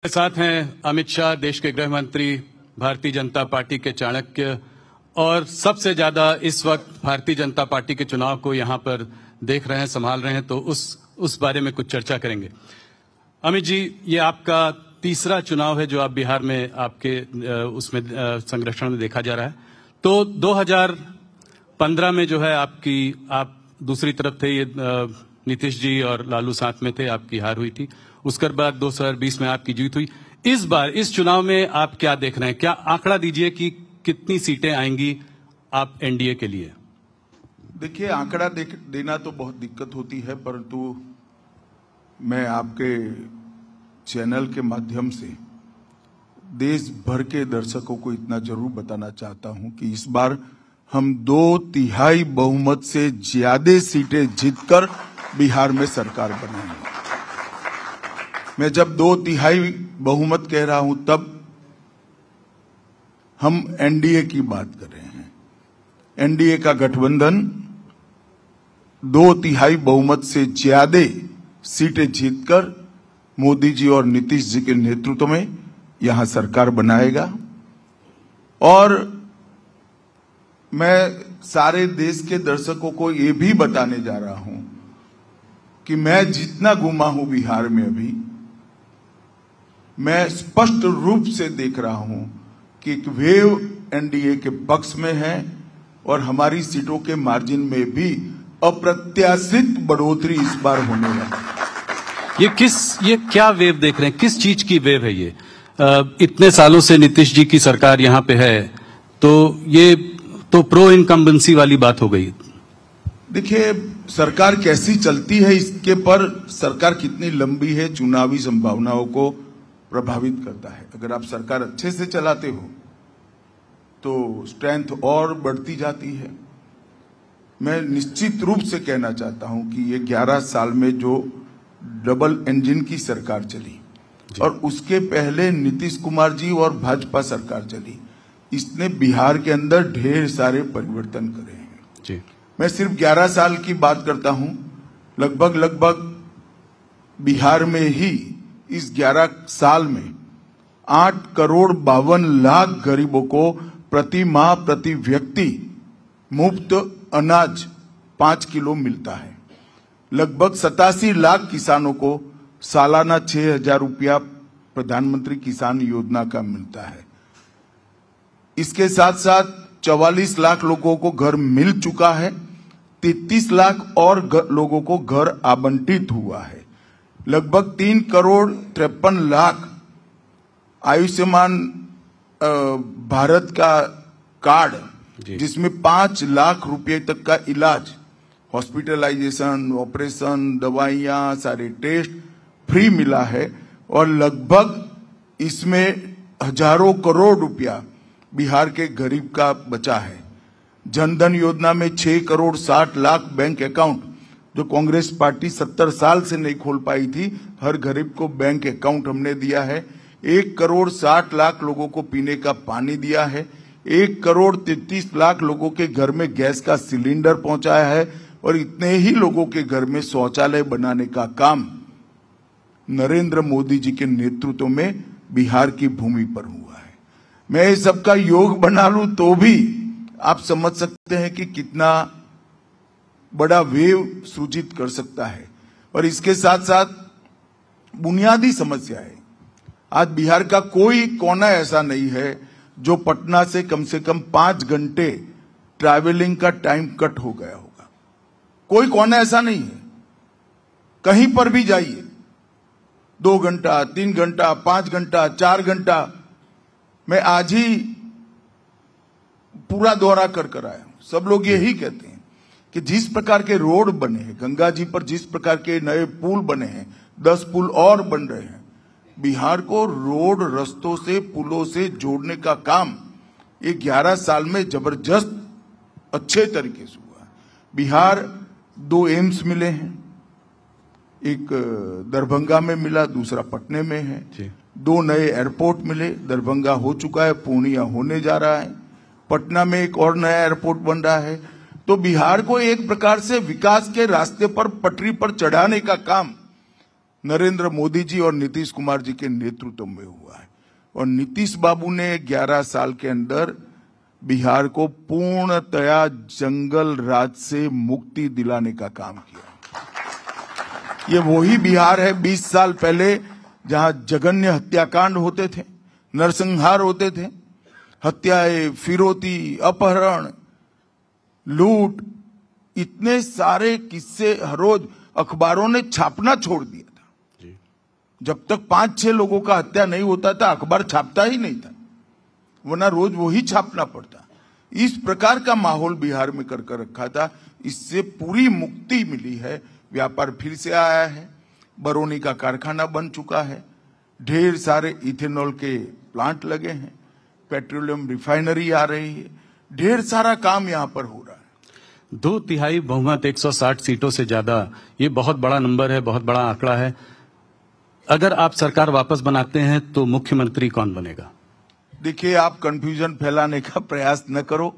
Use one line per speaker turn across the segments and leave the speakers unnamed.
के साथ हैं अमित शाह, देश के गृह मंत्री, भारतीय जनता पार्टी के चाणक्य, और सबसे ज्यादा इस वक्त भारतीय जनता पार्टी के चुनाव को यहां पर देख रहे हैं, संभाल रहे हैं, तो उस बारे में कुछ चर्चा करेंगे। अमित जी, ये आपका तीसरा चुनाव है जो आप बिहार में आपके उसमें संरक्षण में देखा जा रहा है। तो 2015 में जो है आप दूसरी तरफ थे, ये नीतीश जी और लालू साथ में थे, आपकी हार हुई थी। उसके बाद 2020 में आपकी जीत हुई। इस बार इस चुनाव में आप क्या देख रहे हैं? क्या आंकड़ा दीजिए कि कितनी सीटें आएंगी आप एनडीए के लिए?
देखिए, आंकड़ा देना तो बहुत दिक्कत होती है, परंतु मैं आपके चैनल के माध्यम से देश भर के दर्शकों को इतना जरूर बताना चाहता हूं कि इस बार हम 2/3 बहुमत से ज्यादा सीटें जीतकर बिहार में सरकार बनाएंगे। मैं जब 2/3 बहुमत कह रहा हूं तब हम एनडीए की बात कर रहे हैं। एनडीए का गठबंधन 2/3 बहुमत से ज्यादा सीटें जीतकर मोदी जी और नीतीश जी के नेतृत्व में यहां सरकार बनाएगा। और मैं सारे देश के दर्शकों को ये भी बताने जा रहा हूं कि मैं जितना घूमा हूं बिहार में अभी, मैं स्पष्ट रूप से देख रहा हूं कि एक वेव एनडीए के पक्ष में है और हमारी सीटों के मार्जिन में भी अप्रत्याशित बढ़ोतरी इस बार होने वाली है।
ये क्या वेव देख रहे हैं? किस चीज की वेव है ये? इतने सालों से नीतीश जी की सरकार यहां पे है, तो ये तो प्रो इनकम्बेंसी वाली बात हो गई।
देखिए, सरकार कैसी चलती है इसके पर सरकार कितनी लंबी है चुनावी संभावनाओं को प्रभावित करता है। अगर आप सरकार अच्छे से चलाते हो तो स्ट्रेंथ और बढ़ती जाती है। मैं निश्चित रूप से कहना चाहता हूं कि ये 11 साल में जो डबल इंजन की सरकार चली और उसके पहले नीतीश कुमार जी और भाजपा सरकार चली, इसने बिहार के अंदर ढेर सारे परिवर्तन करे हैं जी। मैं सिर्फ 11 साल की बात करता हूं। लगभग बिहार में ही इस 11 साल में 8,52,00,000 गरीबों को प्रति माह प्रति व्यक्ति मुफ्त अनाज 5 किलो मिलता है। लगभग 87 लाख किसानों को सालाना 6,000 रुपया प्रधानमंत्री किसान योजना का मिलता है। इसके साथ साथ 44 लाख लोगों को घर मिल चुका है। 33 लाख और लोगों को घर आवंटित हुआ है। लगभग 3,53,00,000 आयुष्मान भारत का कार्ड, जिसमें 5 लाख रुपए तक का इलाज, हॉस्पिटलाइजेशन, ऑपरेशन, दवाइयां, सारे टेस्ट फ्री मिला है। और लगभग इसमें हजारों करोड़ रुपया बिहार के गरीब का बचा है। जनधन योजना में 6,60,00,000 बैंक अकाउंट, जो कांग्रेस पार्टी 70 साल से नहीं खोल पाई थी, हर गरीब को बैंक अकाउंट हमने दिया है। 1,60,00,000 लोगों को पीने का पानी दिया है। 1,33,00,000 लोगों के घर में गैस का सिलेंडर पहुंचाया है। और इतने ही लोगों के घर में शौचालय बनाने का काम नरेंद्र मोदी जी के नेतृत्व में बिहार की भूमि पर हुआ है। मैं इस सबका योग बना लूं तो भी आप समझ सकते हैं कि कितना बड़ा वेव सृजित कर सकता है। और इसके साथ साथ बुनियादी समस्या है, आज बिहार का कोई कोना ऐसा नहीं है जो पटना से कम 5 घंटे ट्रैवलिंग का टाइम कट हो गया होगा। कोई कोना ऐसा नहीं है। कहीं पर भी जाइए, 2 घंटा, 3 घंटा, 5 घंटा, 4 घंटा। मैं आज ही पूरा दौरा कर आया हूं। सब लोग यही कहते हैं कि जिस प्रकार के रोड बने हैं, गंगा जी पर जिस प्रकार के नए पुल बने हैं, 10 पुल और बन रहे हैं। बिहार को रोड, रस्तों से, पुलों से जोड़ने का काम ये 11 साल में जबरदस्त अच्छे तरीके से हुआ। बिहार 2 एम्स मिले हैं, एक दरभंगा में मिला, दूसरा पटने में है। 2 नए एयरपोर्ट मिले, दरभंगा हो चुका है, पूर्णिया होने जा रहा है, पटना में एक और नया एयरपोर्ट बन रहा है। तो बिहार को एक प्रकार से विकास के रास्ते पर, पटरी पर चढ़ाने का काम नरेंद्र मोदी जी और नीतीश कुमार जी के नेतृत्व में हुआ है। और नीतीश बाबू ने 11 साल के अंदर बिहार को पूर्णतया जंगल राज से मुक्ति दिलाने का काम किया। ये वही बिहार है 20 साल पहले जहां जघन्य हत्याकांड होते थे, नरसंहार होते थे, हत्याएं, फिरौती, अपहरण, लूट, इतने सारे किस्से हर रोज अखबारों ने छापना छोड़ दिया था। जब तक 5-6 लोगों का हत्या नहीं होता था अखबार छापता ही नहीं था, वरना रोज वही छापना पड़ता। इस प्रकार का माहौल बिहार में कर रखा था। इससे पूरी मुक्ति मिली है। व्यापार फिर से आया है, बरौनी का कारखाना बन चुका है, ढेर सारे इथेनॉल के प्लांट लगे हैं, पेट्रोलियम रिफाइनरी आ रही है, ढेर सारा काम यहां पर हो रहा है।
2/3 बहुमत 160 सीटों से ज्यादा, ये बहुत बड़ा नंबर है, बहुत बड़ा आंकड़ा है। अगर आप सरकार वापस बनाते हैं तो मुख्यमंत्री कौन बनेगा?
देखिए, आप कंफ्यूजन फैलाने का प्रयास न करो।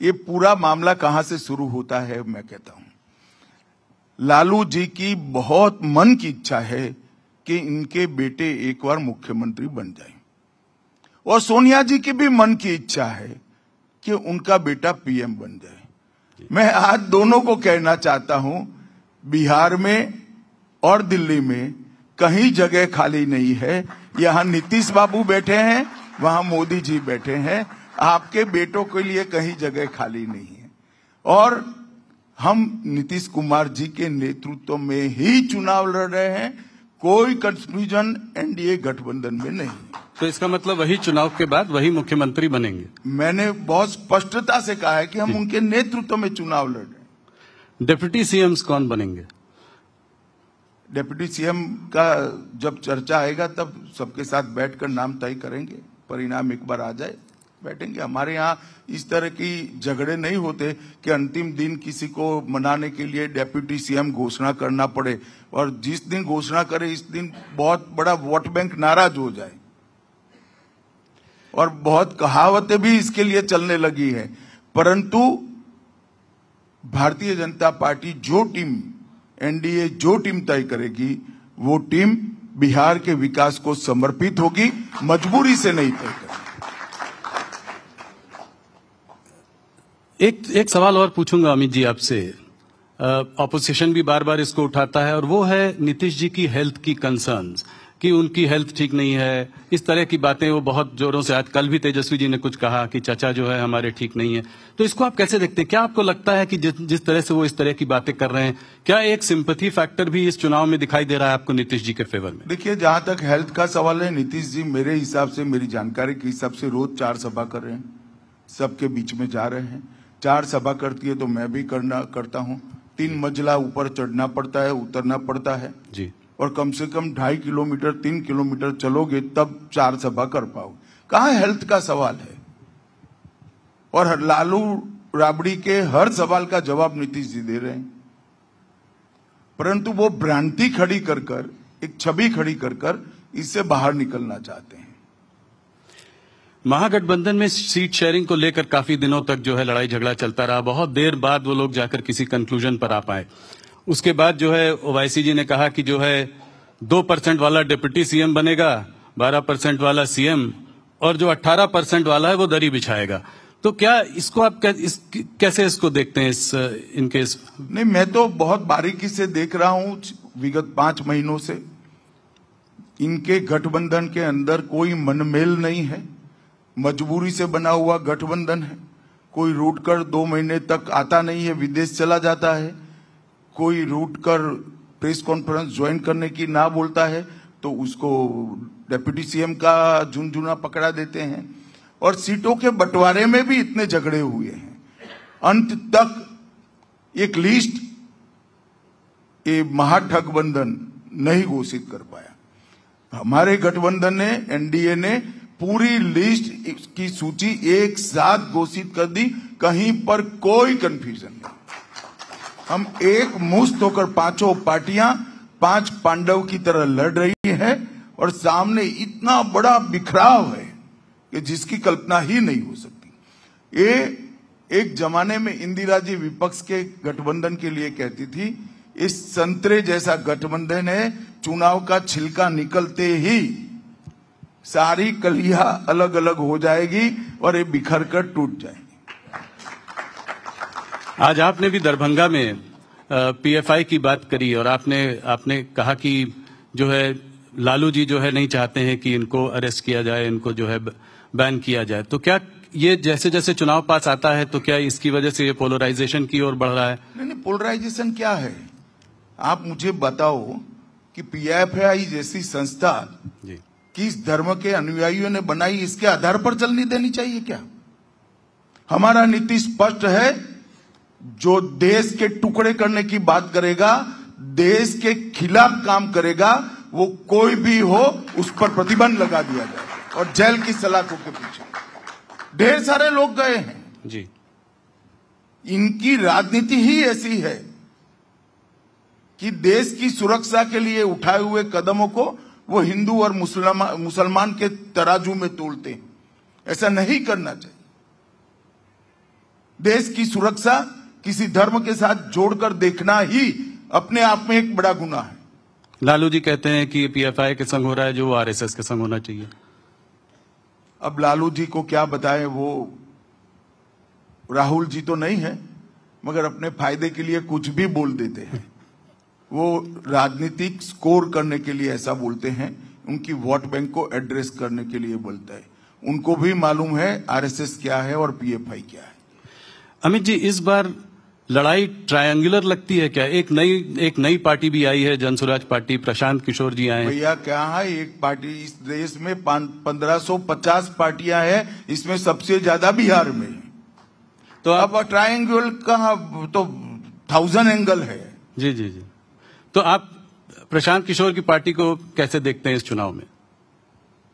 ये पूरा मामला कहां से शुरू होता है मैं कहता हूं। लालू जी की बहुत मन की इच्छा है कि इनके बेटे एक बार मुख्यमंत्री बन जाएं, और सोनिया जी की भी मन की इच्छा है कि उनका बेटा पीएम बन जाए। मैं आज दोनों को कहना चाहता हूं, बिहार में और दिल्ली में कहीं जगह खाली नहीं है। यहां नीतीश बाबू बैठे हैं, वहां मोदी जी बैठे हैं। आपके बेटों के लिए कहीं जगह खाली नहीं है। और हम नीतीश कुमार जी के नेतृत्व में ही चुनाव लड़ रहे हैं। कोई कंफ्यूजन एनडीए गठबंधन में नहीं।
तो इसका मतलब वही चुनाव के बाद वही मुख्यमंत्री बनेंगे?
मैंने बहुत स्पष्टता से कहा है कि हम उनके नेतृत्व में चुनाव लड़ रहे हैं।
डिप्टी सीएम कौन बनेंगे?
डिप्टी सीएम का जब चर्चा आएगा तब सबके साथ बैठकर नाम तय करेंगे। परिणाम एक बार आ जाए बैठेंगे। हमारे यहाँ इस तरह की झगड़े नहीं होते कि अंतिम दिन किसी को मनाने के लिए डिप्टी सीएम घोषणा करना पड़े, और जिस दिन घोषणा करे इस दिन बहुत बड़ा वोट बैंक नाराज हो जाए। और बहुत कहावतें भी इसके लिए चलने लगी है। परंतु भारतीय जनता पार्टी जो टीम, एनडीए जो टीम तय करेगी, वो टीम बिहार के विकास को समर्पित होगी, मजबूरी से नहीं तय करेगी।
एक सवाल और पूछूंगा अमित जी आपसे। ऑपोजिशन भी बार बार इसको उठाता है, और वो है नीतीश जी की हेल्थ की कंसर्न्स, कि उनकी हेल्थ ठीक नहीं है, इस तरह की बातें वो बहुत जोरों से, आज कल भी तेजस्वी जी ने कुछ कहा कि चाचा जो है हमारे ठीक नहीं है। तो इसको आप कैसे देखते हैं? क्या आपको लगता है कि जिस तरह से वो इस तरह की बातें कर रहे हैं, क्या एक सिंपैथी फैक्टर भी इस चुनाव में दिखाई दे रहा है आपको नीतीश जी के फेवर में?
देखिए, जहां तक हेल्थ का सवाल है, नीतीश जी मेरे हिसाब से, मेरी जानकारी के हिसाब से रोज 4 सभा कर रहे हैं, सबके बीच में जा रहे हैं। 4 सभा करती है तो मैं भी करता हूं। 3 मंजिला ऊपर चढ़ना पड़ता है, उतरना पड़ता है
जी, और
कम से कम 2.5 किलोमीटर 3 किलोमीटर चलोगे तब 4 सभा कर पाओगे। कहां हेल्थ का सवाल है? और लालू राबड़ी के हर सवाल का जवाब नीतीश जी दे रहे हैं, परंतु वो भ्रांति खड़ी कर एक छवि खड़ी कर इससे बाहर निकलना चाहते हैं।
महागठबंधन में सीट शेयरिंग को लेकर काफी दिनों तक जो है लड़ाई झगड़ा चलता रहा। बहुत देर बाद वो लोग जाकर किसी कंक्लूजन पर आ पाए। उसके बाद जो है ओवैसी जी ने कहा कि जो है 2% वाला डिप्टी सीएम बनेगा, 12% वाला सीएम, और जो 18% वाला है वो दरी बिछाएगा। तो क्या इसको आप कैसे इसको देखते हैं? इनके
नहीं, मैं तो बहुत बारीकी से देख रहा हूं विगत 5 महीनों से। इनके गठबंधन के अंदर कोई मनमेल नहीं है, मजबूरी से बना हुआ गठबंधन है। कोई रूट कर 2 महीने तक आता नहीं है, विदेश चला जाता है। कोई रूट कर प्रेस कॉन्फ्रेंस ज्वाइन करने की ना बोलता है तो उसको डिप्टी सीएम का झुनझुना पकड़ा देते हैं। और सीटों के बंटवारे में भी इतने झगड़े हुए हैं। अंत तक एक लिस्ट ये महागठबंधन नहीं घोषित कर पाया। हमारे गठबंधन ने, एनडीए ने पूरी लिस्ट की सूची एक साथ घोषित कर दी। कहीं पर कोई कंफ्यूजन नहीं। हम एक मुश्त होकर 5 पार्टियां 5 पांडव की तरह लड़ रही हैं, और सामने इतना बड़ा बिखराव है कि जिसकी कल्पना ही नहीं हो सकती। ये एक जमाने में इंदिरा जी विपक्ष के गठबंधन के लिए कहती थी, इस संतरे जैसा गठबंधन है, चुनाव का छिलका निकलते ही सारी कलियां अलग अलग हो जाएगी और ये बिखर कर टूट जाएगी।
आज आपने भी दरभंगा में पीएफआई की बात करी और आपने कहा कि जो है लालू जी जो है नहीं चाहते हैं कि इनको अरेस्ट किया जाए, इनको जो है बैन किया जाए। तो क्या ये जैसे जैसे चुनाव पास आता है तो क्या इसकी वजह से ये पोलराइजेशन की ओर बढ़ रहा है?
नहीं, पोलराइजेशन क्या है? आप मुझे बताओ कि पीएफआई जैसी संस्था
जी
किस धर्म के अनुयायियों ने बनाई, इसके आधार पर चलनी देनी चाहिए क्या? हमारा नीति स्पष्ट है, जो देश के टुकड़े करने की बात करेगा, देश के खिलाफ काम करेगा, वो कोई भी हो उस पर प्रतिबंध लगा दिया जाए और जेल की सलाखों के पीछे ढेर सारे लोग गए हैं
जी।
इनकी राजनीति ही ऐसी है कि देश की सुरक्षा के लिए उठाए हुए कदमों को वो हिंदू और मुसलमान के तराजू में तोलते हैं। ऐसा नहीं करना चाहिए। देश की सुरक्षा किसी धर्म के साथ जोड़कर देखना ही अपने आप में एक बड़ा गुनाह है।
लालू जी कहते हैं कि पीएफआई के संग हो रहा है जो आरएसएस के संग होना चाहिए।
अब लालू जी को क्या बताएं, वो राहुल जी तो नहीं है, मगर अपने फायदे के लिए कुछ भी बोल देते हैं। वो राजनीतिक स्कोर करने के लिए ऐसा बोलते हैं, उनकी वोट बैंक को एड्रेस करने के लिए बोलता है। उनको भी मालूम है आरएसएस क्या है और पीएफआई क्या है। अमित
जी, इस बार लड़ाई ट्रायंगुलर लगती है क्या? एक नई पार्टी भी आई है, जनसुराज पार्टी, प्रशांत किशोर जी आए हैं।
भैया क्या है, एक पार्टी इस देश में 1550 पार्टियां हैं, इसमें सबसे ज्यादा बिहार में है। तो अब ट्रायंगल कहाँ, तो 1000 एंगल है।
जी जी जी। तो आप प्रशांत किशोर की पार्टी को कैसे देखते हैं इस चुनाव में?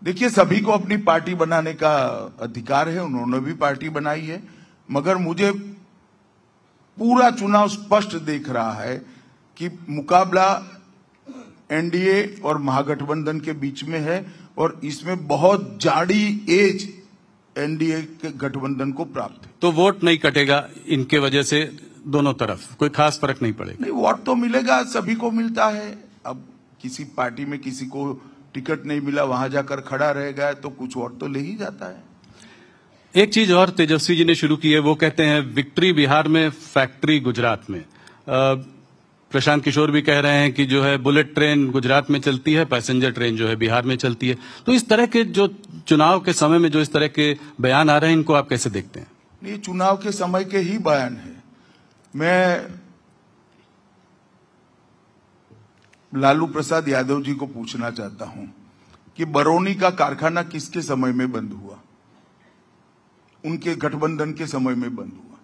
देखिए, सभी को अपनी पार्टी बनाने का अधिकार है, उन्होंने भी पार्टी बनाई है, मगर मुझे पूरा चुनाव स्पष्ट दिख रहा है कि मुकाबला एनडीए और महागठबंधन के बीच में है और इसमें बहुत जाड़ी एज एनडीए के गठबंधन को प्राप्त है।
तो वोट नहीं कटेगा इनके वजह से, दोनों तरफ कोई खास फर्क नहीं पड़ेगा?
नहीं, वोट तो मिलेगा, सभी को मिलता है। अब किसी पार्टी में किसी को टिकट नहीं मिला, वहां जाकर खड़ा रह गया तो कुछ वोट तो ले ही जाता है।
एक चीज और तेजस्वी जी ने शुरू की है, वो कहते हैं विक्ट्री बिहार में, फैक्ट्री गुजरात में। प्रशांत किशोर भी कह रहे हैं कि जो है बुलेट ट्रेन गुजरात में चलती है, पैसेंजर ट्रेन जो है बिहार में चलती है। तो इस तरह के जो चुनाव के समय में जो इस तरह के बयान आ रहे हैं, इनको आप कैसे देखते हैं?
ये चुनाव के समय के ही बयान है। मैं लालू प्रसाद यादव जी को पूछना चाहता हूं कि बरौनी का कारखाना किसके समय में बंद हुआ? उनके गठबंधन के समय में बंद हुआ,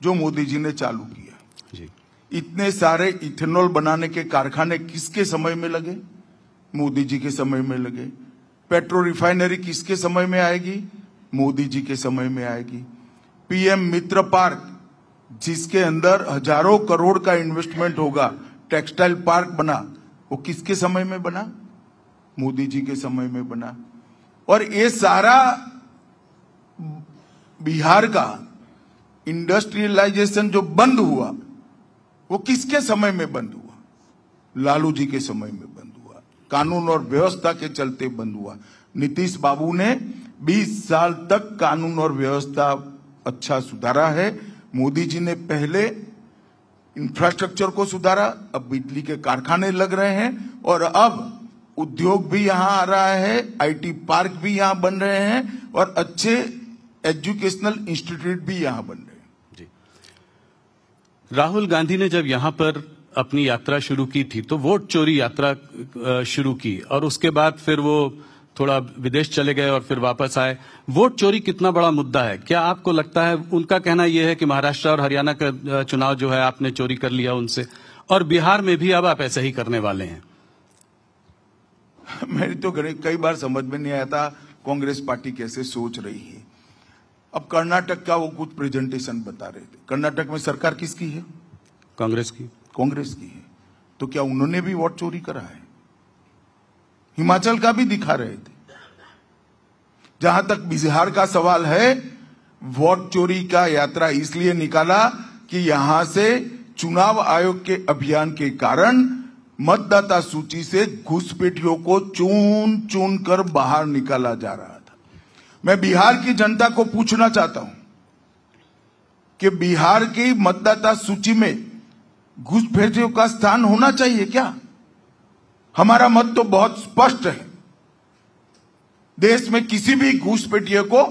जो मोदी जी ने चालू किया जी। इतने सारे इथेनॉल बनाने के कारखाने किसके समय में लगे? मोदी जी के समय में लगे। पेट्रो रिफाइनरी किसके समय में आएगी? मोदी जी के समय में आएगी। पीएम मित्र पार्क, जिसके अंदर हजारों करोड़ का इन्वेस्टमेंट होगा, टेक्सटाइल पार्क बना, वो किसके समय में बना? मोदी जी के समय में बना। और ये सारा बिहार का इंडस्ट्रियलाइजेशन जो बंद हुआ, वो किसके समय में बंद हुआ? लालू जी के समय में बंद हुआ। कानून और व्यवस्था के चलते बंद हुआ। नीतीश बाबू ने 20 साल तक कानून और व्यवस्था अच्छा सुधारा है। मोदी जी ने पहले इंफ्रास्ट्रक्चर को सुधारा, अब बिजली के कारखाने लग रहे हैं और अब उद्योग भी यहां आ रहा है, आईटी पार्क भी यहां बन रहे हैं और अच्छे एजुकेशनल इंस्टीट्यूट भी यहां बन रहे हैं।
जी। राहुल गांधी ने जब यहां पर अपनी यात्रा शुरू की थी तो वोट चोरी यात्रा शुरू की और उसके बाद फिर वो थोड़ा विदेश चले गए और फिर वापस आए। वोट चोरी कितना बड़ा मुद्दा है? क्या आपको लगता है, उनका कहना यह है कि महाराष्ट्र और हरियाणा का चुनाव जो है आपने चोरी कर लिया उनसे, और बिहार में भी अब आप ऐसा ही करने वाले हैं?
मेरी तो कई बार समझ में नहीं आता कांग्रेस पार्टी कैसे सोच रही है। अब कर्नाटक का वो कुछ प्रेजेंटेशन बता रहे थे। कर्नाटक में सरकार किसकी है?
कांग्रेस की।
कांग्रेस की है। तो क्या उन्होंने भी वोट चोरी करा है? हिमाचल का भी दिखा रहे थे। जहां तक बिहार का सवाल है, वोट चोरी का यात्रा इसलिए निकाला कि यहां से चुनाव आयोग के अभियान के कारण मतदाता सूची से घुसपैठियों को चुन चुन कर बाहर निकाला जा रहा था। मैं बिहार की जनता को पूछना चाहता हूं कि बिहार की मतदाता सूची में घुसपैठियों का स्थान होना चाहिए क्या? हमारा मत तो बहुत स्पष्ट है। देश में किसी भी घुसपैठियों को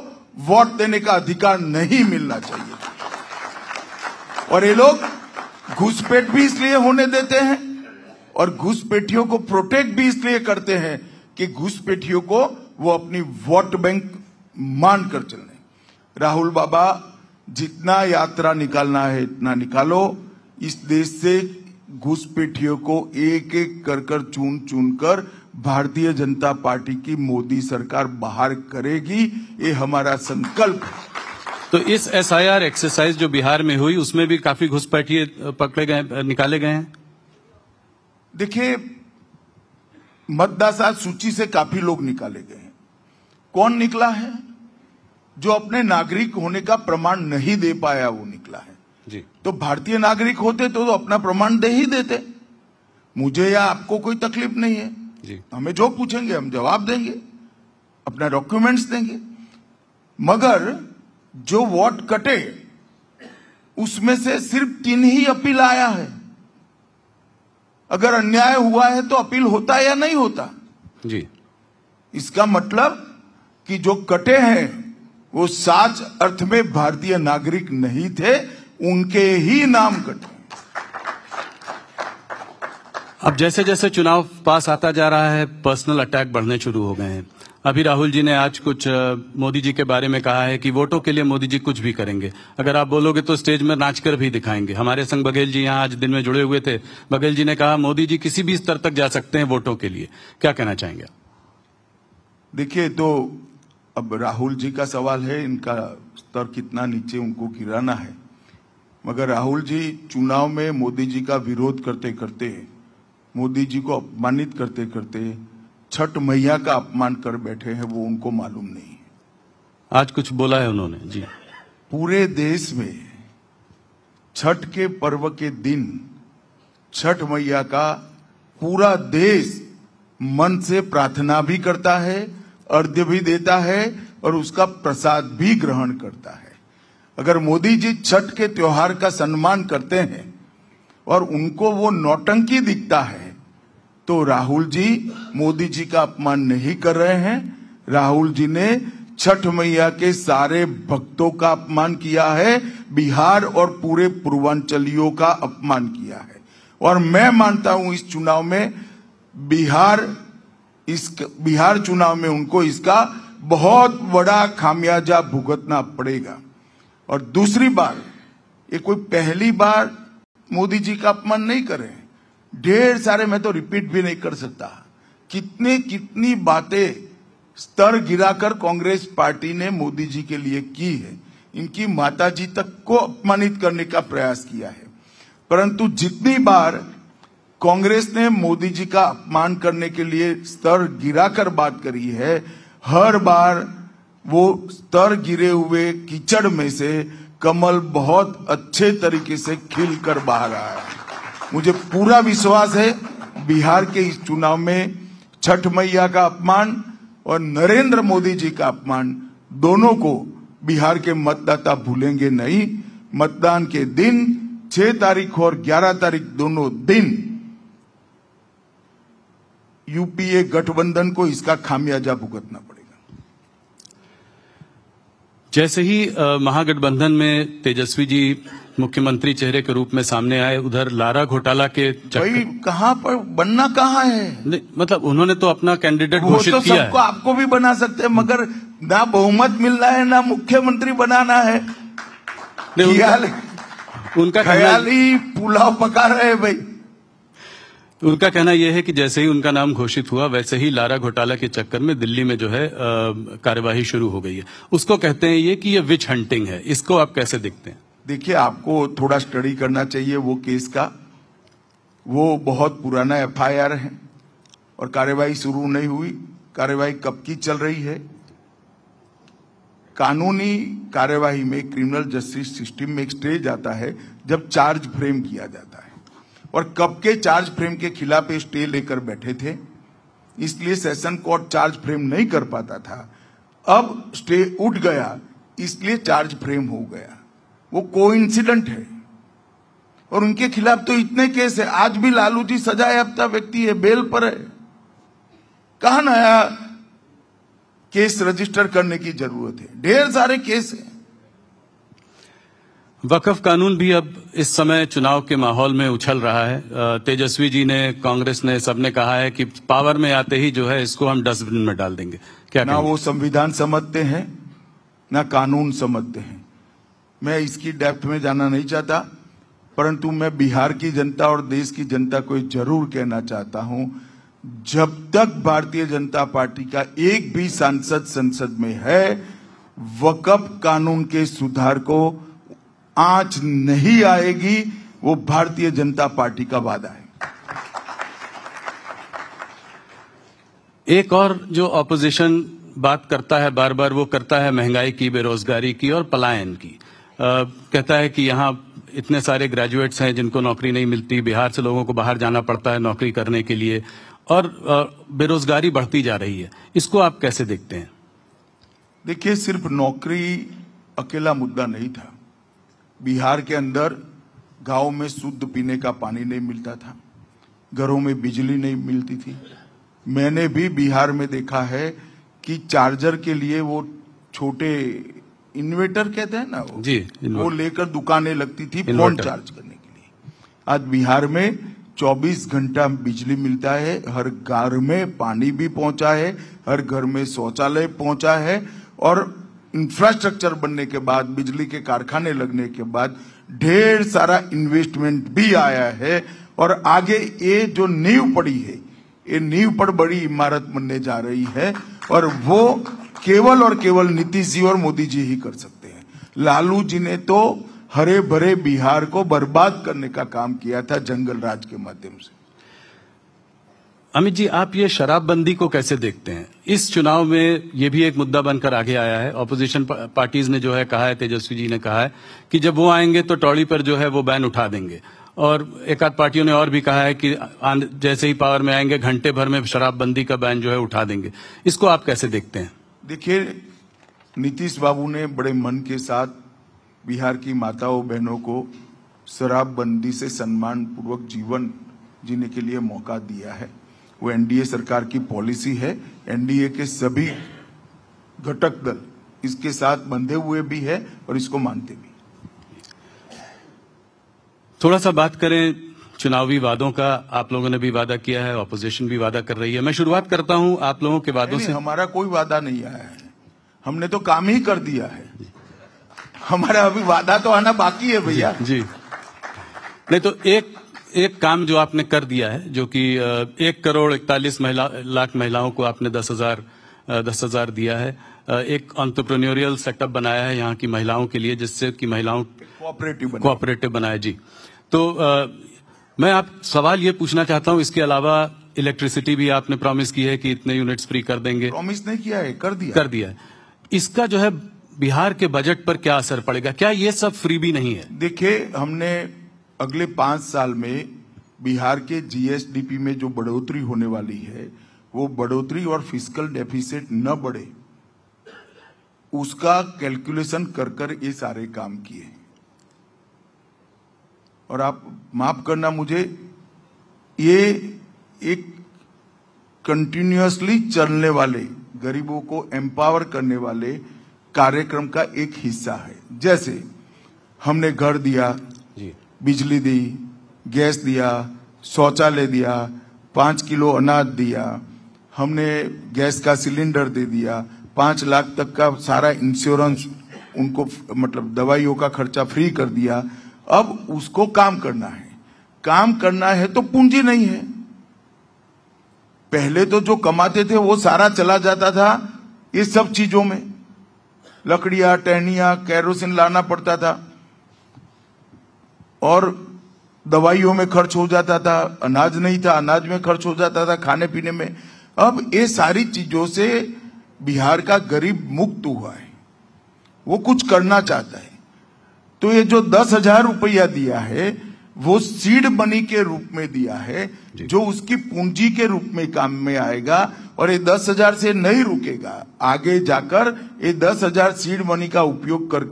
वोट देने का अधिकार नहीं मिलना चाहिए। और ये लोग घुसपैठ भी इसलिए होने देते हैं और घुसपैठियों को प्रोटेक्ट भी इसलिए करते हैं कि घुसपैठियों को वो अपनी वोट बैंक मानकर चलने। राहुल बाबा, जितना यात्रा निकालना है इतना निकालो। इस देश से घुसपैठियों को एक एक कर चुन चुन कर भारतीय जनता पार्टी की मोदी सरकार बाहर करेगी, ये हमारा संकल्प है।
तो इस एसआईआर एक्सरसाइज जो बिहार में हुई उसमें भी काफी घुसपैठिए पकड़े गए, निकाले गए हैं।
देखिए, मतदाता सूची से काफी लोग निकाले गए हैं। कौन निकला है? जो अपने नागरिक होने का प्रमाण नहीं दे पाया वो निकला है
जी।
तो भारतीय नागरिक होते तो अपना प्रमाण दे ही देते। मुझे या आपको कोई तकलीफ नहीं है
जी।
हमें जो पूछेंगे हम जवाब देंगे, अपना डॉक्यूमेंट्स देंगे। मगर जो वोट कटे उसमें से सिर्फ 3 ही अपील आया है। अगर अन्याय हुआ है तो अपील होता है या नहीं होता
जी।
इसका मतलब कि जो कटे हैं वो सच अर्थ में भारतीय नागरिक नहीं थे, उनके ही नाम कटे।
अब जैसे जैसे चुनाव पास आता जा रहा है पर्सनल अटैक बढ़ने शुरू हो गए हैं। अभी राहुल जी ने आज कुछ मोदी जी के बारे में कहा है कि वोटों के लिए मोदी जी कुछ भी करेंगे। अगर आप बोलोगे तो स्टेज में नाचकर भी दिखाएंगे। हमारे संग बघेल जी यहाँ आज दिन में जुड़े हुए थे। बघेल जी ने कहा मोदी जी किसी भी स्तर तक जा सकते हैं वोटों के लिए। क्या कहना चाहेंगे?
देखिए, तो अब राहुल जी का सवाल है, इनका स्तर कितना नीचे उनको गिराना है। मगर राहुल जी चुनाव में मोदी जी का विरोध करते करते, मोदी जी को अपमानित करते करते छठ मैया का अपमान कर बैठे हैं, वो उनको मालूम नहीं है।
आज कुछ बोला है उन्होंने जी।
पूरे देश में छठ के पर्व के दिन छठ मैया का पूरा देश मन से प्रार्थना भी करता है, अर्घ्य भी देता है और उसका प्रसाद भी ग्रहण करता है। अगर मोदी जी छठ के त्योहार का सम्मान करते हैं और उनको वो नौटंकी दिखता है तो राहुल जी मोदी जी का अपमान नहीं कर रहे हैं। राहुल जी ने छठ मैया के सारे भक्तों का अपमान किया है, बिहार और पूरे पूर्वांचलियों का अपमान किया है। और मैं मानता हूं इस चुनाव में बिहार चुनाव में उनको इसका बहुत बड़ा खामियाजा भुगतना पड़ेगा। और दूसरी बार, ये कोई पहली बार मोदी जी का अपमान नहीं कर रहे हैं। ढेर सारे, मैं तो रिपीट भी नहीं कर सकता, कितनी बातें स्तर गिराकर कांग्रेस पार्टी ने मोदी जी के लिए की है। इनकी माताजी तक को अपमानित करने का प्रयास किया है। परंतु जितनी बार कांग्रेस ने मोदी जी का अपमान करने के लिए स्तर गिराकर बात करी है, हर बार वो स्तर गिरे हुए कीचड़ में से कमल बहुत अच्छे तरीके से खिलकर बाहर आया है। मुझे पूरा विश्वास है बिहार के इस चुनाव में छठ मैया का अपमान और नरेंद्र मोदी जी का अपमान दोनों को बिहार के मतदाता भूलेंगे नहीं। मतदान के दिन 6 तारीख और 11 तारीख दोनों दिन यूपीए गठबंधन को इसका खामियाजा भुगतना पड़ेगा।
जैसे ही महागठबंधन में तेजस्वी जी मुख्यमंत्री चेहरे के रूप में सामने आए, उधर लारा घोटाला के
भाई कहां पर बनना कहां है?
नहीं, मतलब उन्होंने तो अपना कैंडिडेट घोषित किया है।
सबको आपको भी बना सकते हैं, मगर ना बहुमत मिलना है ना मुख्यमंत्री बनाना है।
उनका
ख्याली पुलाव पका रहे हैं भाई।
उनका कहना यह है कि जैसे ही उनका नाम घोषित हुआ वैसे ही लारा घोटाला के चक्कर में दिल्ली में जो है कार्यवाही शुरू हो गई है। उसको कहते हैं ये कि ये विच हंटिंग है। इसको आप कैसे देखते हैं?
देखिए, आपको थोड़ा स्टडी करना चाहिए वो केस का। वो बहुत पुराना एफआईआर है और कार्यवाही शुरू नहीं हुई। कार्यवाही कब की चल रही है? कानूनी कार्यवाही में क्रिमिनल जस्टिस सिस्टम में एक स्टेज आता है जब चार्ज फ्रेम किया जाता है। और कब के चार्ज फ्रेम के खिलाफ ये स्टे लेकर बैठे थे, इसलिए सेशन कोर्ट चार्ज फ्रेम नहीं कर पाता था। अब स्टे उठ गया, इसलिए चार्ज फ्रेम हो गया। वो कोइंसिडेंट है। और उनके खिलाफ तो इतने केस है। आज भी लालू जी सजायाफ्ता व्यक्ति है, बेल पर है। कहां नया केस रजिस्टर करने की जरूरत है? ढेर सारे केस हैं।
वक्फ कानून भी अब इस समय चुनाव के माहौल में उछल रहा है। तेजस्वी जी ने, कांग्रेस ने, सबने कहा है कि पावर में आते ही जो है इसको हम डस्टबिन में डाल देंगे। क्या
ना वो संविधान समझते हैं ना कानून समझते हैं। मैं इसकी डेप्थ में जाना नहीं चाहता, परंतु मैं बिहार की जनता और देश की जनता को जरूर कहना चाहता हूं, जब तक भारतीय जनता पार्टी का एक भी सांसद संसद में है, वक्फ कानून के सुधार को आंच नहीं आएगी। वो भारतीय जनता पार्टी का वादा है।
एक और जो ऑपोजिशन बात करता है बार बार, वो करता है महंगाई की, बेरोजगारी की और पलायन की। कहता है कि यहाँ इतने सारे ग्रेजुएट्स हैं जिनको नौकरी नहीं मिलती, बिहार से लोगों को बाहर जाना पड़ता है नौकरी करने के लिए, और बेरोजगारी बढ़ती जा रही है। इसको आप कैसे देखते हैं?
देखिए, सिर्फ नौकरी अकेला मुद्दा नहीं था। बिहार के अंदर गांव में शुद्ध पीने का पानी नहीं मिलता था, घरों में बिजली नहीं मिलती थी। मैंने भी बिहार में देखा है कि चार्जर के लिए वो छोटे इन्वर्टर कहते हैं ना, वो लेकर दुकानें लगती थी फोन चार्ज करने के लिए। आज बिहार में 24 घंटा बिजली मिलता है, हर घर में पानी भी पहुंचा है, हर घर में शौचालय पहुंचा है, और इंफ्रास्ट्रक्चर बनने के बाद, बिजली के कारखाने लगने के बाद ढेर सारा इन्वेस्टमेंट भी आया है। और आगे ये जो नींव पड़ी है, ये नींव पर बड़ी इमारत बनने जा रही है, और वो केवल और केवल नीतीश जी और मोदी जी ही कर सकते हैं। लालू जी ने तो हरे भरे बिहार को बर्बाद करने का काम किया था जंगल राज के माध्यम से।
अमित जी, आप ये शराबबंदी को कैसे देखते हैं? इस चुनाव में ये भी एक मुद्दा बनकर आगे आया है। ऑपोजिशन पार्टीज ने जो है कहा है, तेजस्वी जी ने कहा है कि जब वो आएंगे तो टौड़ी पर जो है वो बैन उठा देंगे, और एक आध पार्टियों ने और भी कहा है कि जैसे ही पावर में आएंगे घंटे भर में शराबबंदी का बैन जो है उठा देंगे। इसको आप कैसे देखते हैं?
देखिए, नीतीश बाबू ने बड़े मन के साथ बिहार की माताओं बहनों को शराबबंदी से सम्मान पूर्वक जीवन जीने के लिए मौका दिया है। वो एनडीए सरकार की पॉलिसी है। एनडीए के सभी घटक दल इसके साथ बंधे हुए भी है और इसको मानते भी।
थोड़ा सा बात करें चुनावी वादों का। आप लोगों ने भी वादा किया है, ऑपोजिशन भी वादा कर रही है। मैं शुरुआत करता हूं आप लोगों के वादों से।
हमारा कोई वादा नहीं आया है, हमने तो काम ही कर दिया है। हमारा अभी वादा तो आना बाकी है भैया
जी। नहीं तो एक काम जो आपने कर दिया है, जो कि 1,41 लाख महिलाओं को आपने 10,000 दिया है। एक एंटरप्रेन्योरियल सेटअप बनाया है यहाँ की महिलाओं के लिए, जिससे कि महिलाओं कोऑपरेटिव बनाया जी। तो मैं आप सवाल ये पूछना चाहता हूँ, इसके अलावा इलेक्ट्रिसिटी भी आपने प्रॉमिस की है कि इतने यूनिट्स फ्री कर देंगे।
प्रॉमिस नहीं किया है, कर दिया
है। इसका जो है बिहार के बजट पर क्या असर पड़ेगा? क्या ये सब फ्री भी नहीं है?
देखिए, हमने अगले 5 साल में बिहार के जीएसडीपी में जो बढ़ोतरी होने वाली है, वो बढ़ोतरी और फिस्कल डेफिसिट न बढ़े, उसका कैलकुलेशन कर ये सारे काम किए। और आप माफ करना मुझे, ये एक कंटिन्यूअसली चलने वाले, गरीबों को एम्पावर करने वाले कार्यक्रम का एक हिस्सा है। जैसे हमने घर दिया, बिजली दी, गैस दिया, शौचालय दिया, 5 किलो अनाज दिया, हमने गैस का सिलेंडर दे दिया, 5 लाख तक का सारा इंश्योरेंस उनको, मतलब दवाइयों का खर्चा फ्री कर दिया। अब उसको काम करना है। काम करना है तो पूंजी नहीं है। पहले तो जो कमाते थे वो सारा चला जाता था ये सब चीजों में, लकड़ियां, टहनियां, केरोसिन लाना पड़ता था, और दवाइयों में खर्च हो जाता था, अनाज नहीं था, अनाज में खर्च हो जाता था, खाने पीने में। अब ये सारी चीजों से बिहार का गरीब मुक्त हुआ है, वो कुछ करना चाहता है। तो ये जो 10,000 रुपया दिया है, वो सीड मनी के रूप में दिया है, जो उसकी पूंजी के रूप में काम में आएगा। और ये 10,000 से नहीं रुकेगा, आगे जाकर ये 10,000 सीड मनी का उपयोग कर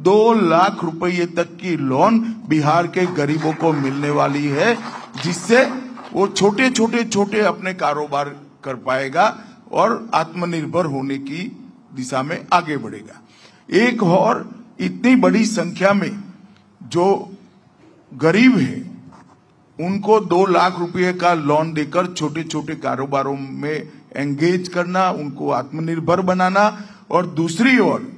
2 लाख रुपए तक की लोन बिहार के गरीबों को मिलने वाली है, जिससे वो छोटे अपने कारोबार कर पाएगा और आत्मनिर्भर होने की दिशा में आगे बढ़ेगा। एक और इतनी बड़ी संख्या में जो गरीब है उनको 2 लाख रुपए का लोन देकर छोटे कारोबारों में एंगेज करना, उनको आत्मनिर्भर बनाना, और दूसरी ओर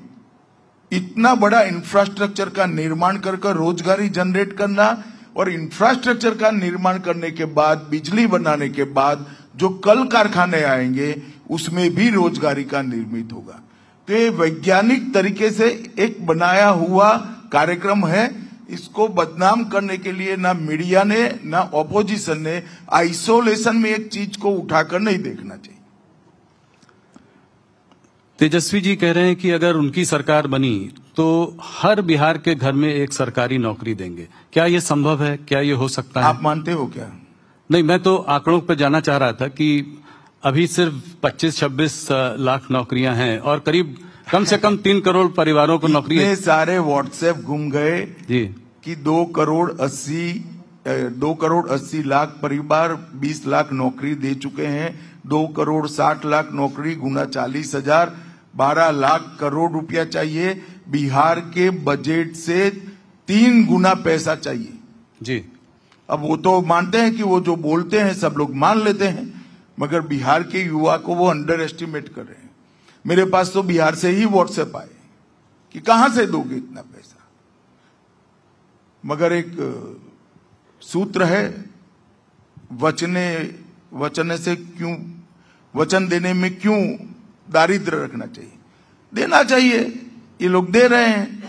इतना बड़ा इंफ्रास्ट्रक्चर का निर्माण कर रोजगारी जनरेट करना, और इंफ्रास्ट्रक्चर का निर्माण करने के बाद, बिजली बनाने के बाद जो कल कारखाने आएंगे उसमें भी रोजगारी का निर्मित होगा। तो ये वैज्ञानिक तरीके से एक बनाया हुआ कार्यक्रम है। इसको बदनाम करने के लिए ना मीडिया ने ना ऑपोजिशन ने आइसोलेशन में एक चीज को उठाकर नहीं देखना चाहिए।
तेजस्वी जी कह रहे हैं कि अगर उनकी सरकार बनी तो हर बिहार के घर में एक सरकारी नौकरी देंगे। क्या ये संभव है? क्या ये हो सकता है?
आप मानते हो क्या?
नहीं, मैं तो आंकड़ों पर जाना चाह रहा था कि अभी सिर्फ 25-26 लाख नौकरियां हैं और करीब कम से कम 3 करोड़ परिवारों को नौकरी है।
इतने सारे व्हाट्सएप घूम गए
जी
कि 2 करोड़ 80 लाख परिवार 20 लाख नौकरी दे चुके हैं। 2 करोड़ 60 लाख नौकरी गुना 40,000, 12 लाख करोड़ रुपया चाहिए। बिहार के बजट से 3 गुना पैसा चाहिए
जी।
अब वो तो मानते हैं कि वो जो बोलते हैं सब लोग मान लेते हैं, मगर बिहार के युवा को वो अंडर एस्टिमेट कर रहे हैं। मेरे पास तो बिहार से ही व्हाट्सएप आए कि कहां से दोगे इतना पैसा। मगर एक सूत्र है, वचन से क्यों, वचन देने में क्यों दारिद्र्य रखना चाहिए? देना चाहिए। ये लोग दे रहे हैं।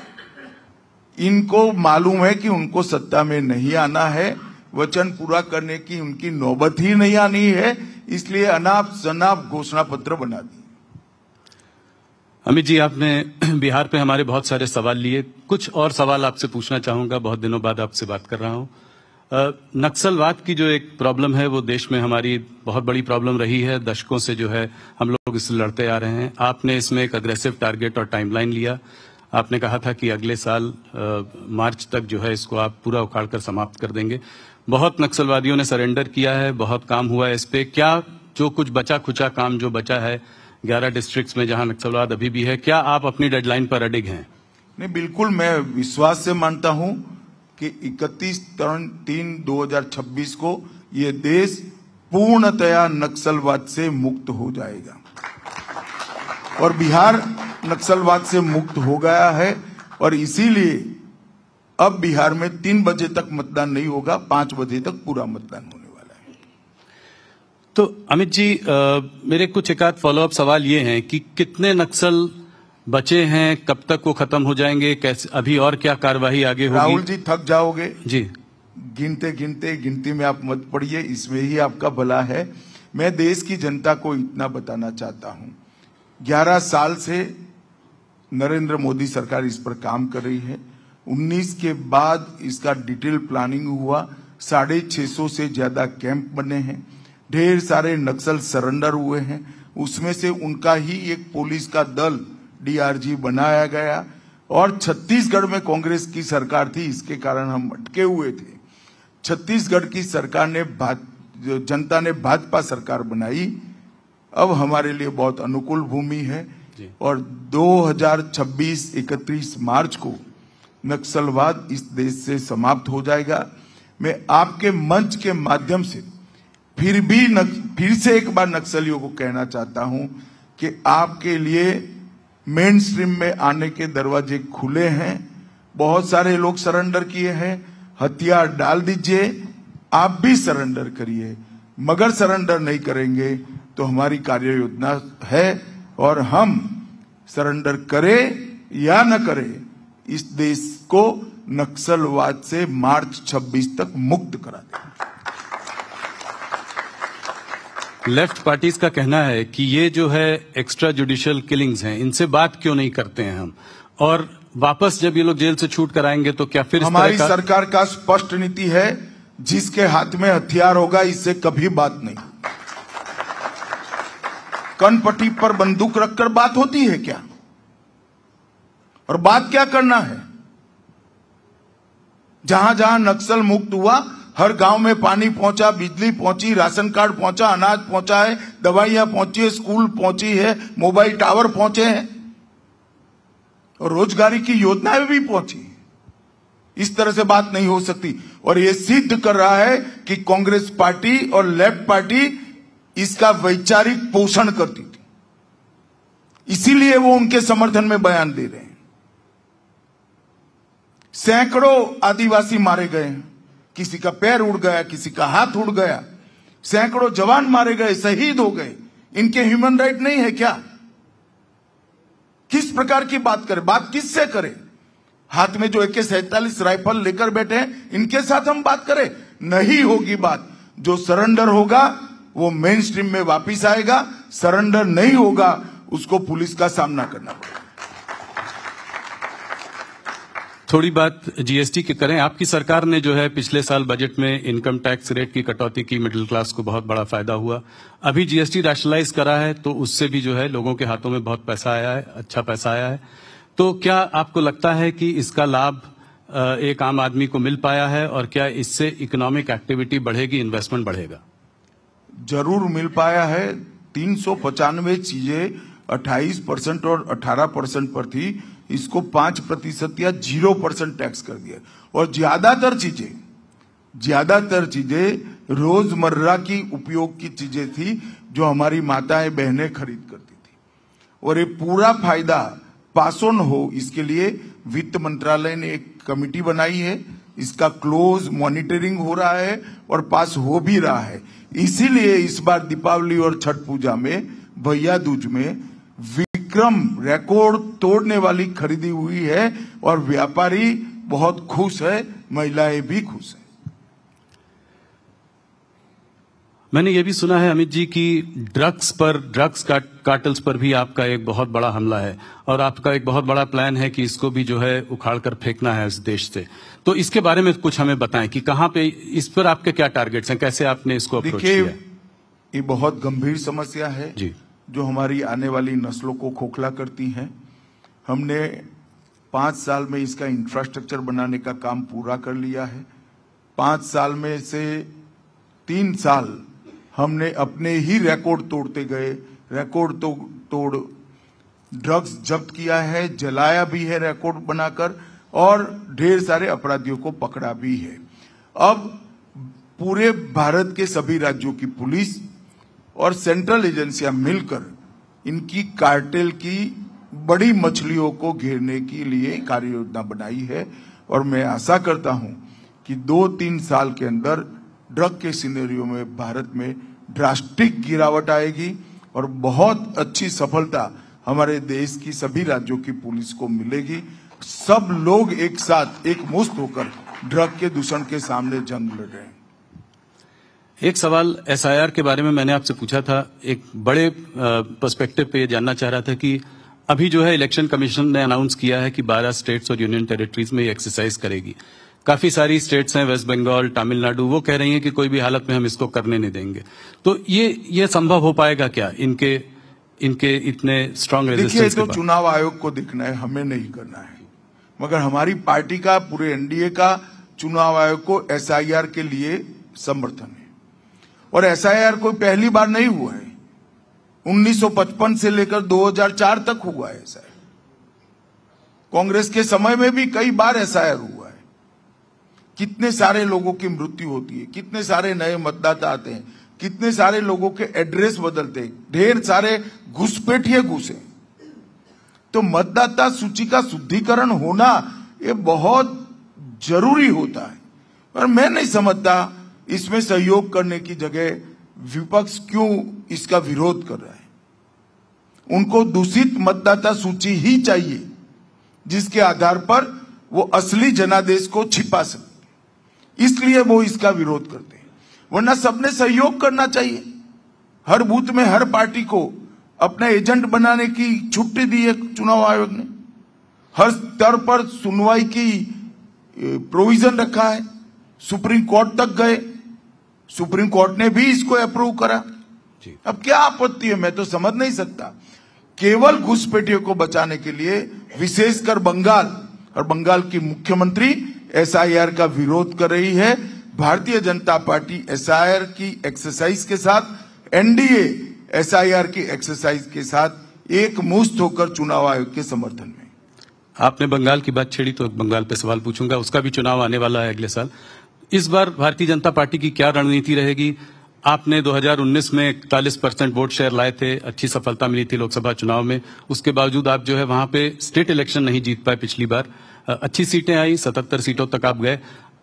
इनको मालूम है कि उनको सत्ता में नहीं आना है, वचन पूरा करने की उनकी नौबत ही नहीं आनी है, इसलिए अनाप शनाप घोषणा पत्र बना दी।
अमित जी, आपने बिहार पे हमारे बहुत सारे सवाल लिए। कुछ और सवाल आपसे पूछना चाहूंगा, बहुत दिनों बाद आपसे बात कर रहा हूं। नक्सलवाद की जो एक प्रॉब्लम है वो देश में हमारी बहुत बड़ी प्रॉब्लम रही है। दशकों से जो है हम लोग इससे लड़ते आ रहे हैं। आपने इसमें एक अग्रेसिव टारगेट और टाइमलाइन लिया। आपने कहा था कि अगले साल मार्च तक जो है इसको आप पूरा उखाड़ कर समाप्त कर देंगे। बहुत नक्सलवादियों ने सरेंडर किया है, बहुत काम हुआ है इस पे। क्या जो कुछ बचा खुचा काम जो बचा है 11 डिस्ट्रिक्ट्स में जहां नक्सलवाद अभी भी है, क्या आप अपनी डेडलाइन पर अडिग हैं?
नहीं, बिल्कुल। मैं विश्वास से मानता हूं कि 31/3/2026 को ये देश पूर्णतया नक्सलवाद से मुक्त हो जाएगा। और बिहार नक्सलवाद से मुक्त हो गया है, और इसीलिए अब बिहार में 3 बजे तक मतदान नहीं होगा, 5 बजे तक पूरा मतदान होने वाला है।
तो अमित जी, मेरे कुछ एक आध फॉलोअप सवाल ये हैं कि कितने नक्सल बचे हैं, कब तक वो खत्म हो जाएंगे, कैसे, अभी और क्या कार्रवाई आगे होगी?
राहुल जी, थक जाओगे
जी।
गिनती में आप मत पड़िए, इसमें ही आपका भला है। मैं देश की जनता को इतना बताना चाहता हूं, 11 साल से नरेंद्र मोदी सरकार इस पर काम कर रही है। 19 के बाद इसका डिटेल प्लानिंग हुआ, 650 से ज्यादा कैंप बने हैं, ढेर सारे नक्सल सरेंडर हुए हैं। उसमें से उनका ही एक पुलिस का दल डीआरजी बनाया गया। और छत्तीसगढ़ में कांग्रेस की सरकार थी, इसके कारण हम अटके हुए थे। छत्तीसगढ़ की सरकार ने जनता ने भाजपा सरकार बनाई। अब हमारे लिए बहुत अनुकूल भूमि है, और 2026 31 मार्च को नक्सलवाद इस देश से समाप्त हो जाएगा। मैं आपके मंच के माध्यम से फिर से एक बार नक्सलियों को कहना चाहता हूं कि आपके लिए मेन स्ट्रीम में आने के दरवाजे खुले हैं। बहुत सारे लोग सरेंडर किए हैं, हथियार डाल दीजिए, आप भी सरेंडर करिए। मगर सरेंडर नहीं करेंगे तो हमारी कार्य योजना है, और हम सरेंडर करें या न करें, इस देश को नक्सलवाद से मार्च 26 तक मुक्त करा देंगे।
लेफ्ट पार्टीज का कहना है कि ये जो है एक्स्ट्रा जुडिशियल किलिंग्स हैं, इनसे बात क्यों नहीं करते हैं हम? और वापस जब ये लोग जेल से छूट कर आएंगे तो क्या फिर
हमारी सरकार का स्पष्ट नीति है, जिसके हाथ में हथियार होगा इससे कभी बात नहीं। कनपट्टी पर बंदूक रखकर बात होती है क्या? और बात क्या करना है? जहां जहां नक्सल मुक्त हुआ, हर गांव में पानी पहुंचा, बिजली पहुंची, राशन कार्ड पहुंचा, अनाज पहुंचा है, दवाइयां पहुंची है, स्कूल पहुंची है, मोबाइल टावर पहुंचे हैं और रोजगारी की योजनाएं भी पहुंची। इस तरह से बात नहीं हो सकती। और ये सिद्ध कर रहा है कि कांग्रेस पार्टी और लेफ्ट पार्टी इसका वैचारिक पोषण करती थी, इसीलिए वो उनके समर्थन में बयान दे रहे हैं। सैकड़ों आदिवासी मारे गए हैं, किसी का पैर उड़ गया, किसी का हाथ उड़ गया, सैकड़ों जवान मारे गए, शहीद हो गए। इनके ह्यूमन राइट नहीं है क्या? किस प्रकार की बात करें? बात किससे करें? हाथ में जो AK-47 राइफल लेकर बैठे हैं, इनके साथ हम बात करें? नहीं होगी बात। जो सरेंडर होगा वो मेन स्ट्रीम में वापिस आएगा, सरेंडर नहीं होगा उसको पुलिस का सामना करना पड़ेगा।
थोड़ी बात GST की करें। आपकी सरकार ने जो है पिछले साल बजट में इनकम टैक्स रेट की कटौती की, मिडिल क्लास को बहुत बड़ा फायदा हुआ। अभी GST रैशनलाइज करा है तो उससे भी जो है लोगों के हाथों में बहुत पैसा आया है, अच्छा पैसा आया है। तो क्या आपको लगता है कि इसका लाभ एक आम आदमी को मिल पाया है और क्या इससे इकोनॉमिक एक्टिविटी बढ़ेगी, इन्वेस्टमेंट बढ़ेगा?
जरूर मिल पाया है। 395 चीजें 28% और 18% पर थी, इसको 5% या 0% टैक्स कर दिया। और ज्यादातर चीजें रोजमर्रा की उपयोग की चीजें थी जो हमारी माताएं बहनें खरीद करती थी। और ये पूरा फायदा पास ऑन हो, इसके लिए वित्त मंत्रालय ने एक कमेटी बनाई है। इसका क्लोज मॉनिटरिंग हो रहा है और पास हो भी रहा है। इसीलिए इस बार दीपावली और छठ पूजा में, भैया दूज में विक्रम रिकॉर्ड तोड़ने वाली खरीदी हुई है और व्यापारी बहुत खुश है, महिलाएं भी खुश है।
मैंने ये भी सुना है अमित जी कि ड्रग्स कार्टल्स पर भी आपका एक बहुत बड़ा हमला है और आपका एक बहुत बड़ा प्लान है कि इसको भी जो है उखाड़ कर फेंकना है इस देश से। तो इसके बारे में कुछ हमें बताएं कि कहां पे इस पर आपके क्या टारगेट्स हैं, कैसे आपने इसको अप्रोच किया?
ये बहुत गंभीर समस्या है
जी,
जो हमारी आने वाली नस्लों को खोखला करती है। हमने 5 साल में इसका इंफ्रास्ट्रक्चर बनाने का काम पूरा कर लिया है। 5 साल में से 3 साल हमने अपने ही रिकॉर्ड तोड़ते गए, रिकॉर्ड तोड़ ड्रग्स जब्त किया है, जलाया भी है रिकॉर्ड बनाकर, और ढेर सारे अपराधियों को पकड़ा भी है। अब पूरे भारत के सभी राज्यों की पुलिस और सेंट्रल एजेंसियां मिलकर इनकी कार्टेल की बड़ी मछलियों को घेरने के लिए कार्य योजना बनाई है। और मैं आशा करता हूं कि 2-3 साल के अंदर ड्रग के सिनेरियो में भारत में ड्रास्टिक गिरावट आएगी और बहुत अच्छी सफलता हमारे देश की सभी राज्यों की पुलिस को मिलेगी। सब लोग एक साथ एकमुश्त होकर ड्रग के दूषण के सामने जंग लड़ रहे हैं।
एक सवाल SIR के बारे में मैंने आपसे पूछा था, एक बड़े पर्सपेक्टिव पे ये जानना चाह रहा था कि अभी जो है इलेक्शन कमीशन ने अनाउंस किया है कि 12 स्टेट्स और यूनियन टेरिटरीज में ये एक्सरसाइज करेगी। काफी सारी स्टेट्स हैं, वेस्ट बंगाल, तमिलनाडु, वो कह रही हैं कि कोई भी हालत में हम इसको करने नहीं देंगे। तो ये संभव हो पाएगा क्या इनके इतने स्ट्रांग रेजिस्टेंस के बाद?
देखिए, तो चुनाव आयोग को देखना है, हमें नहीं करना है। मगर हमारी पार्टी का, पूरे NDA का चुनाव आयोग को SIR के लिए समर्थन है। और SIR कोई पहली बार नहीं हुआ है, 1955 से लेकर 2004 तक हुआ है SIR। कांग्रेस के समय में भी कई बार SIR हुआ है। कितने सारे लोगों की मृत्यु होती है, कितने सारे नए मतदाता आते हैं, कितने सारे लोगों के एड्रेस बदलते हैं, ढेर सारे घुसपैठिए घुसे। तो मतदाता सूची का शुद्धिकरण होना ये बहुत जरूरी होता है। पर मैं नहीं समझता इसमें सहयोग करने की जगह विपक्ष क्यों इसका विरोध कर रहा है। उनको दूषित मतदाता सूची ही चाहिए जिसके आधार पर वो असली जनादेश को छिपा सके, इसलिए वो इसका विरोध करते हैं। वरना सबने सहयोग करना चाहिए। हर बूथ में हर पार्टी को अपना एजेंट बनाने की छुट्टी दी है चुनाव आयोग ने। हर स्तर पर सुनवाई की प्रोविजन रखा है। सुप्रीम कोर्ट तक गए, सुप्रीम कोर्ट ने भी इसको अप्रूव करा। अब क्या आपत्ति है, मैं तो समझ नहीं सकता। केवल घुसपैठियों को बचाने के लिए विशेषकर बंगाल और बंगाल की मुख्यमंत्री एसआईआर का विरोध कर रही है। भारतीय जनता पार्टी एसआईआर की एक्सरसाइज के साथ, एनडीए एसआईआर की एक्सरसाइज के साथ एक मुश्त होकर चुनाव आयोग के समर्थन में।
आपने बंगाल की बात छेड़ी तो बंगाल पे सवाल पूछूंगा, उसका भी चुनाव आने वाला है अगले साल। इस बार भारतीय जनता पार्टी की क्या रणनीति रहेगी? आपने 2019 में 41% वोट शेयर लाए थे, अच्छी सफलता मिली थी लोकसभा चुनाव में। उसके बावजूद आप जो है वहां पे स्टेट इलेक्शन नहीं जीत पाए पिछली बार। अच्छी सीटें आई, 77 सीटों तक आप गए।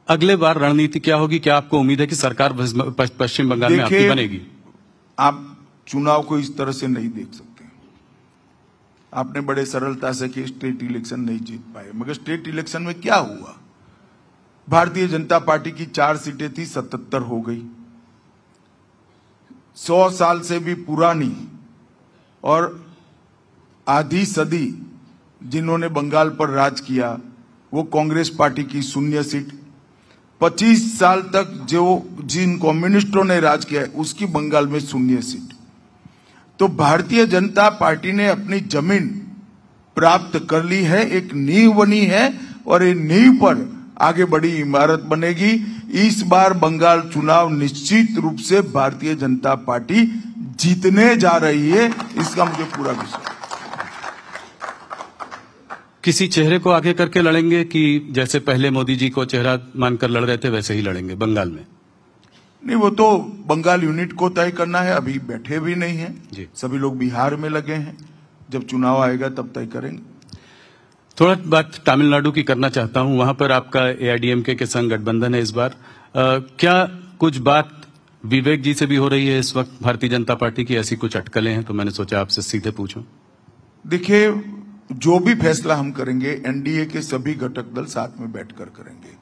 अगले बार रणनीति क्या होगी? क्या आपको उम्मीद है कि सरकार पश्चिम बंगाल में आपकी बनेगी?
आप चुनाव को इस तरह से नहीं देख सकते। आपने बड़े सरलता से कि स्टेट इलेक्शन नहीं जीत पाए, मगर स्टेट इलेक्शन में क्या हुआ? भारतीय जनता पार्टी की 4 सीटें थी, 77 हो गई। 100 साल से भी पुरानी और आधी सदी जिन्होंने बंगाल पर राज किया वो कांग्रेस पार्टी की 0 सीट। 25 साल तक जिन कम्युनिस्टों ने राज किया है उसकी बंगाल में 0 सीट। तो भारतीय जनता पार्टी ने अपनी जमीन प्राप्त कर ली है, एक नींव बनी है और ये नींव पर आगे बड़ी इमारत बनेगी। इस बार बंगाल चुनाव निश्चित रूप से भारतीय जनता पार्टी जीतने जा रही है, इसका मुझे पूरा विश्वास है।
किसी चेहरे को आगे करके लड़ेंगे कि जैसे पहले मोदी जी को चेहरा मानकर लड़ रहे थे वैसे ही लड़ेंगे बंगाल में?
नहीं, वो तो बंगाल यूनिट को तय करना है। अभी बैठे भी नहीं है, सभी लोग बिहार में लगे हैं। जब चुनाव आएगा तब तय करेंगे।
थोड़ा बात तमिलनाडु की करना चाहता हूं। वहां पर आपका एआईडीएमके के संग गठबंधन है इस बार। क्या कुछ बात विवेक जी से भी हो रही है इस वक्त भारतीय जनता पार्टी की? ऐसी कुछ अटकलें हैं तो मैंने सोचा आपसे सीधे पूछूं।
देखिए, जो भी फैसला हम करेंगे एनडीए के सभी घटक दल साथ में बैठकर करेंगे।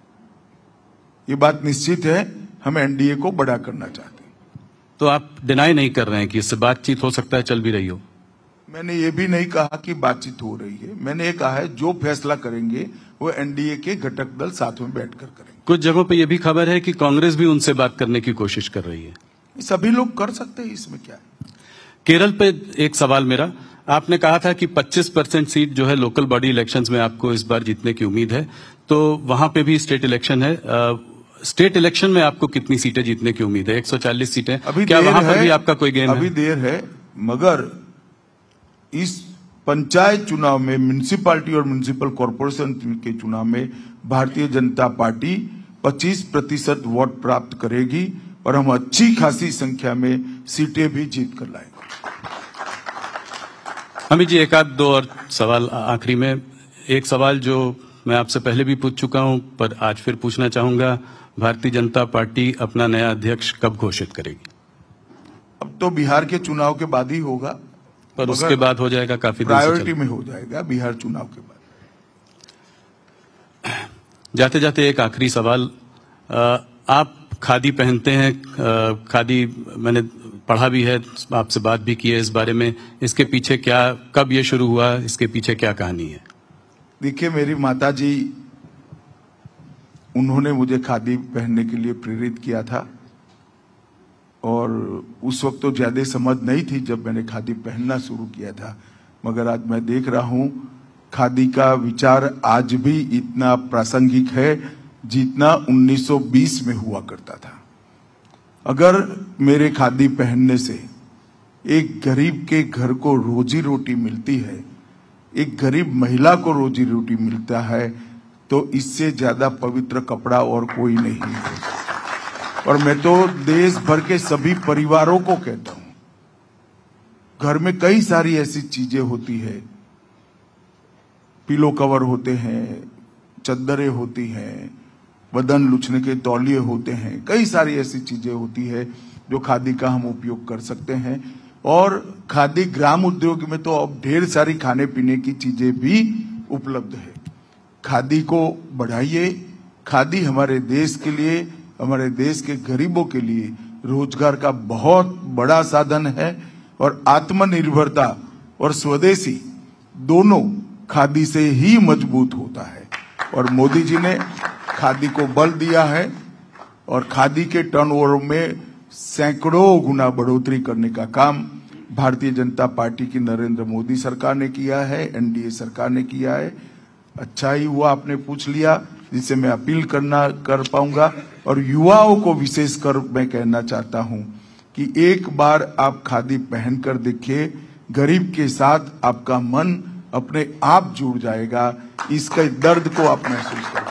ये बात निश्चित है, हम एनडीए को बड़ा करना चाहते हैं।
तो आप डिनाई नहीं कर रहे हैं कि इससे बातचीत हो सकता है, चल भी रही हो?
मैंने ये भी नहीं कहा कि बातचीत हो रही है। मैंने ये कहा है जो फैसला करेंगे वो एनडीए के घटक दल साथ में बैठकर करेंगे।
कुछ जगहों पे ये भी खबर है कि कांग्रेस भी उनसे बात करने की कोशिश कर रही है।
सभी लोग कर सकते हैं, इसमें क्या है।
केरल पे एक सवाल मेरा, आपने कहा था कि 25% सीट जो है लोकल बॉडी इलेक्शंस में आपको इस बार जीतने की उम्मीद है, तो वहां पे भी स्टेट इलेक्शन है। स्टेट इलेक्शन में आपको कितनी सीटें जीतने की उम्मीद है? 140 सीटें।
अभी
क्या वहां पर भी आपका कोई गेम है?
अभी देर है, मगर इस पंचायत चुनाव में, म्युनिसिपैलिटी और म्युनिसिपल कॉर्पोरेशन के चुनाव में भारतीय जनता पार्टी 25% वोट प्राप्त करेगी और हम अच्छी खासी संख्या में सीटें भी जीत कर लाएंगे।
अमित जी, एक आध दो और सवाल आखिरी में। एक सवाल जो मैं आपसे पहले भी पूछ चुका हूं पर आज फिर पूछना चाहूंगा, भारतीय जनता पार्टी अपना नया अध्यक्ष कब घोषित करेगी?
अब तो बिहार के चुनाव के बाद ही होगा,
पर उसके बाद हो जाएगा, काफी
प्रायोरिटी में हो जाएगा बिहार चुनाव के बाद।
जाते जाते एक आखिरी सवाल, आप खादी पहनते हैं, खादी मैंने पढ़ा भी है, आपसे बात भी की है इस बारे में। इसके पीछे क्या, कब ये शुरू हुआ, इसके पीछे क्या कहानी है?
देखिए, मेरी माताजी, उन्होंने मुझे खादी पहनने के लिए प्रेरित किया था और उस वक्त तो ज्यादा समझ नहीं थी जब मैंने खादी पहनना शुरू किया था, मगर आज मैं देख रहा हूं खादी का विचार आज भी इतना प्रासंगिक है जितना 1920 में हुआ करता था। अगर मेरे खादी पहनने से एक गरीब के घर को रोजी रोटी मिलती है, एक गरीब महिला को रोजी रोटी मिलता है, तो इससे ज्यादा पवित्र कपड़ा और कोई नहीं है। और मैं तो देश भर के सभी परिवारों को कहता हूं, घर में कई सारी ऐसी चीजें होती है, पिलो कवर होते हैं, चद्दरें होती हैं, बदन लुचने के तौलिए होते हैं, कई सारी ऐसी चीजें होती है जो खादी का हम उपयोग कर सकते हैं। और खादी ग्राम उद्योग में तो अब ढेर सारी खाने पीने की चीजें भी उपलब्ध है। खादी को बढ़ाइए। खादी हमारे देश के लिए, हमारे देश के गरीबों के लिए रोजगार का बहुत बड़ा साधन है और आत्मनिर्भरता और स्वदेशी दोनों खादी से ही मजबूत होता है। और मोदी जी ने खादी को बल दिया है और खादी के टर्नओवर में सैकड़ों गुना बढ़ोतरी करने का काम भारतीय जनता पार्टी की नरेंद्र मोदी सरकार ने किया है, एनडीए सरकार ने किया है। अच्छा ही हुआ आपने पूछ लिया, जिससे मैं अपील कर पाऊंगा। और युवाओं को विशेषकर मैं कहना चाहता हूं कि एक बार आप खादी पहनकर देखिए, गरीब के साथ आपका मन अपने आप जुड़ जाएगा, इसके दर्द को आप महसूस करेंगे।